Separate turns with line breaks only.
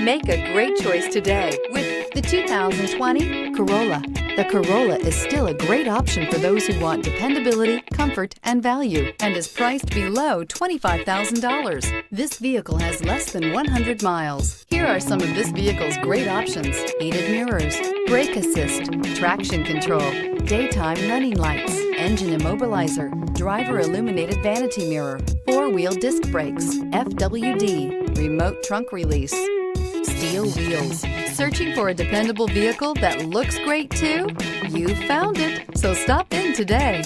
Make a great choice today with the 2020 Corolla. The Corolla is still a great option for those who want dependability, comfort, and value, and is priced below $25,000. This vehicle has less than 100 miles. Here are some of this vehicle's great options: heated mirrors, brake assist, traction control, daytime running lights, engine immobilizer, driver illuminated vanity mirror, four-wheel disc brakes, FWD, remote trunk release, steel wheels. Searching for a dependable vehicle that looks great too? You found it, so stop in today.